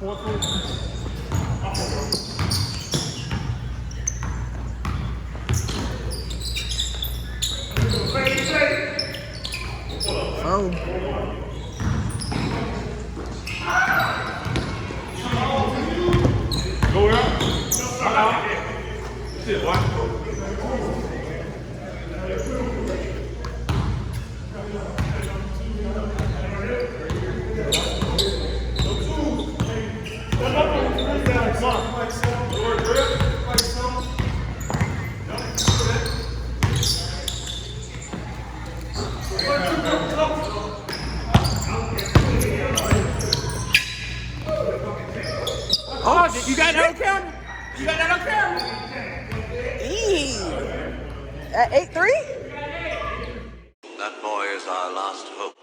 Oh. Go out. Shit, watch it. Oh, You got that on camera? You got that on camera? At 8-3? That boy is our last hope.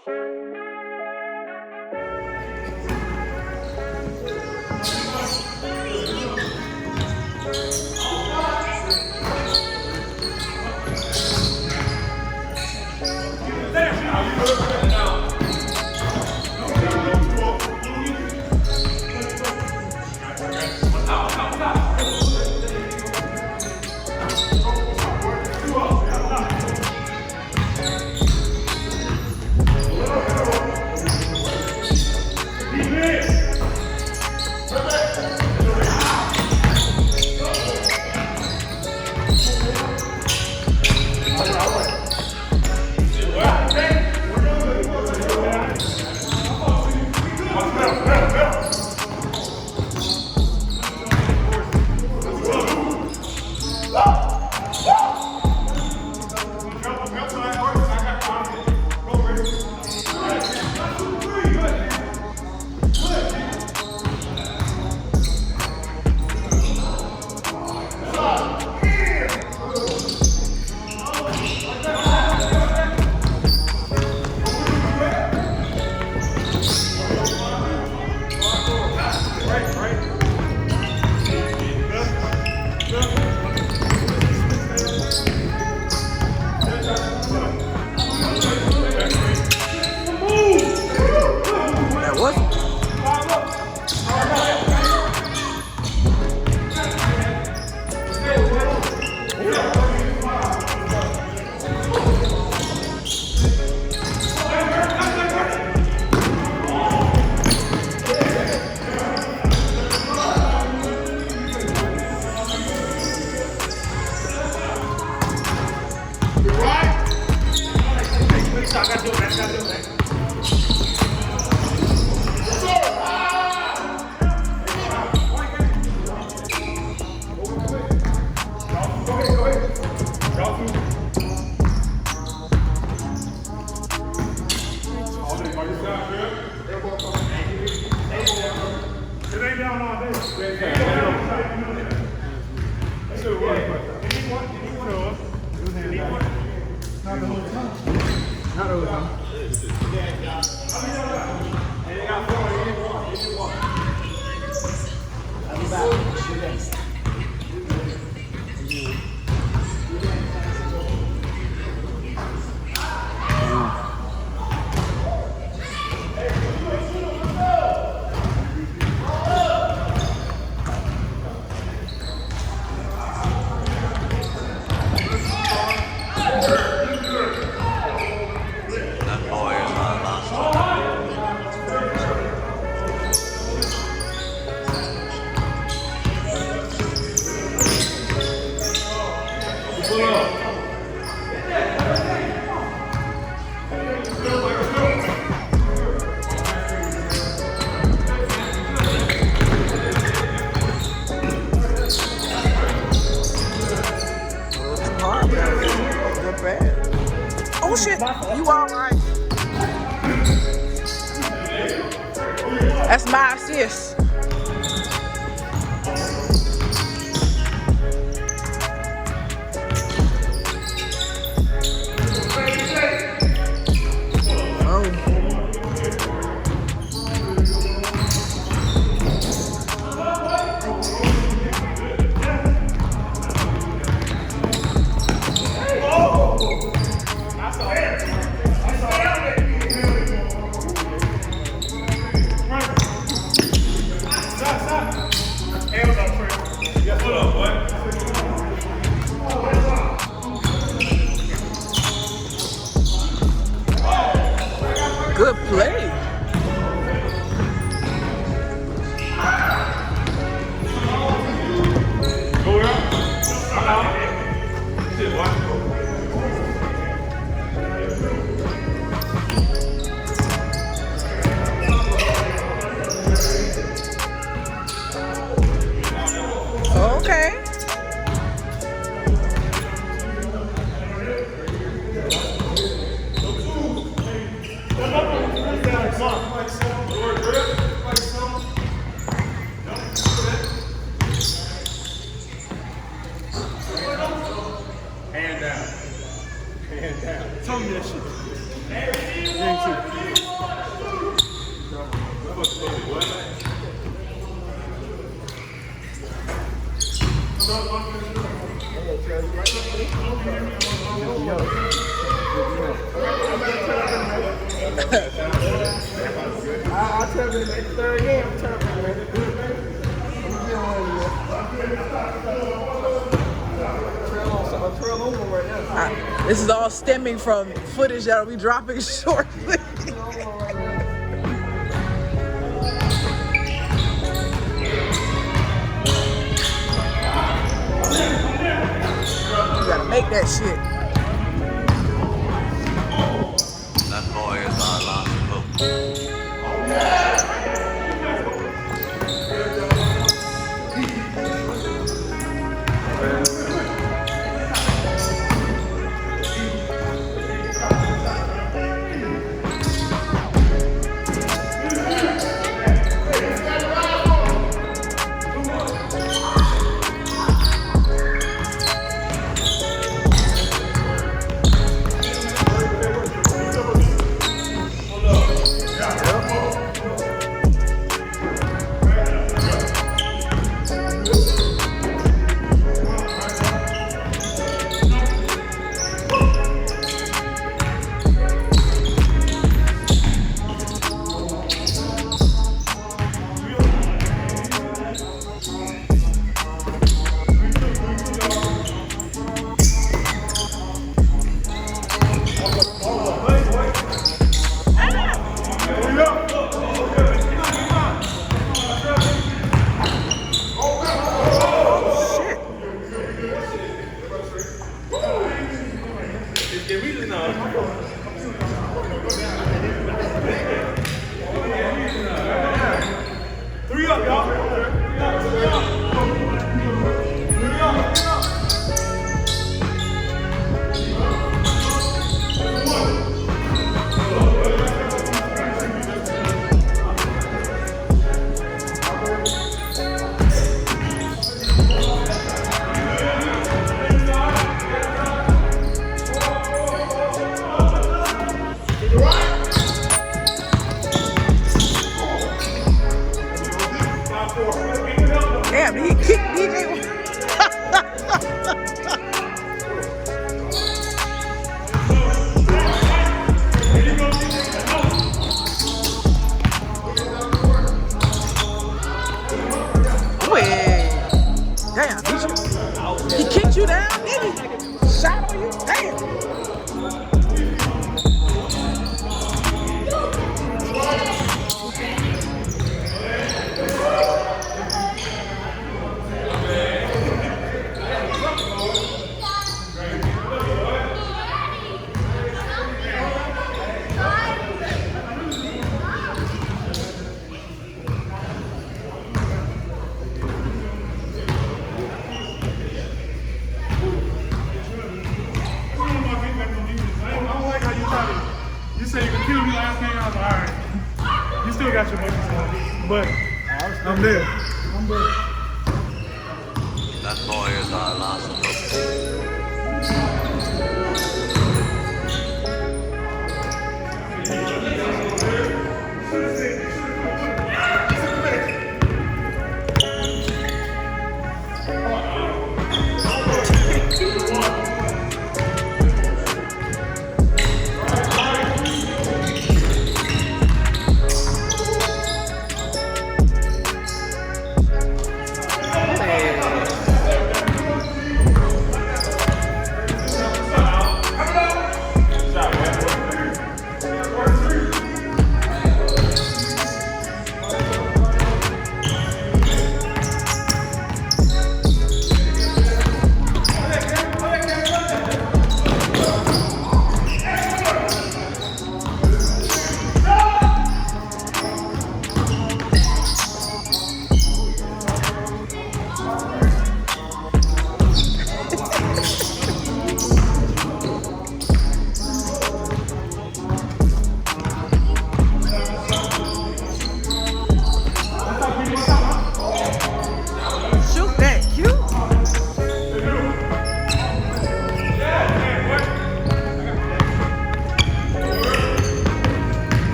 Oh shit, you alright? That's my assist. Play. Okay. Hand down. Hand down. Tell me that shit. I'll tell you the third game. I'm telling you, man. Trail over right now. This is all stemming from footage that'll be dropping shortly. You gotta make that shit. That boy is our last hope. Damn, he kicked DJ. Wait. Damn, he kicked you down, did he? Shot on you? Damn. You say you can kill me last game, I was like, alright. You still got your buckets on. But I'm there. I'm there. That boy is our last hope.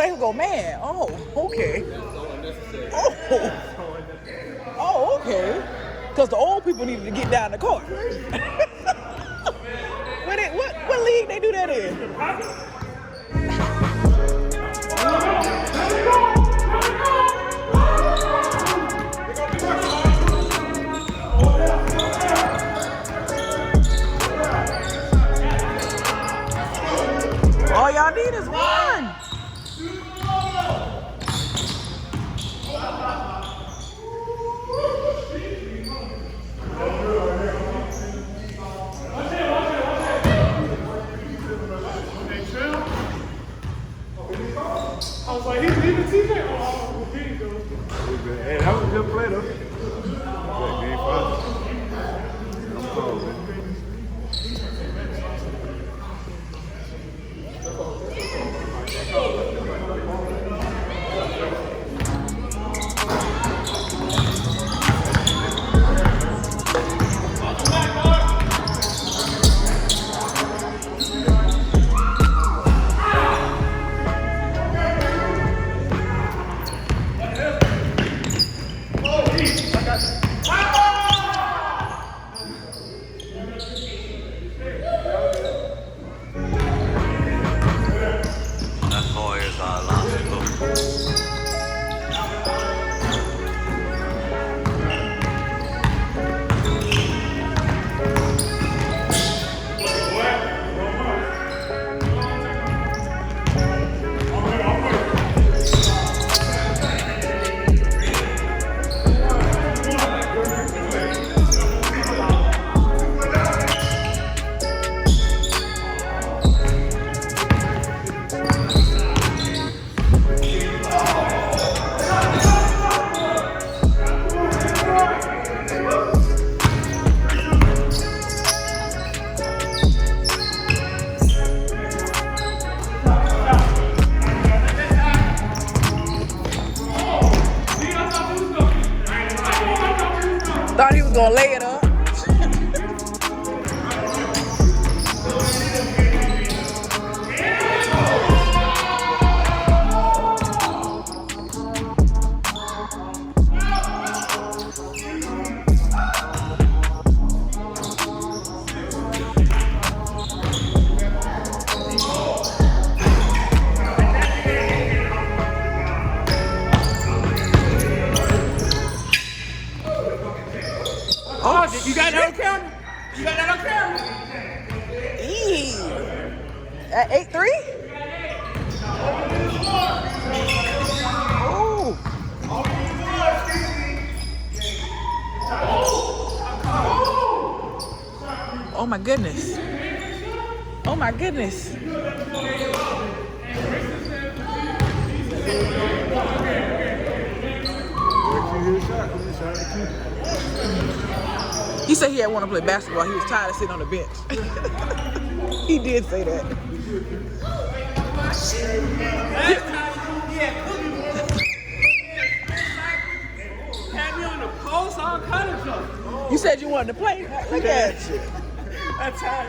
they go, man. Oh, okay. Oh, okay. Because the old people needed to get down the court. What league they do that in? All y'all need is one. I was like, he's leaving TJ. Oh, here you go. Hey, that was a good play, though. Game 5. I'm cold, man. That boy is our last hope. Thought he was gonna lay it up. Oh, you got that on camera? You got that on camera? Eee. At 8-3? Oh. Oh my goodness. Oh my goodness. He said he had want to play basketball. He was tired of sitting on the bench. He did say that. Had me on the post, all kind of stuff. You said you wanted to play. Look at you. That's how.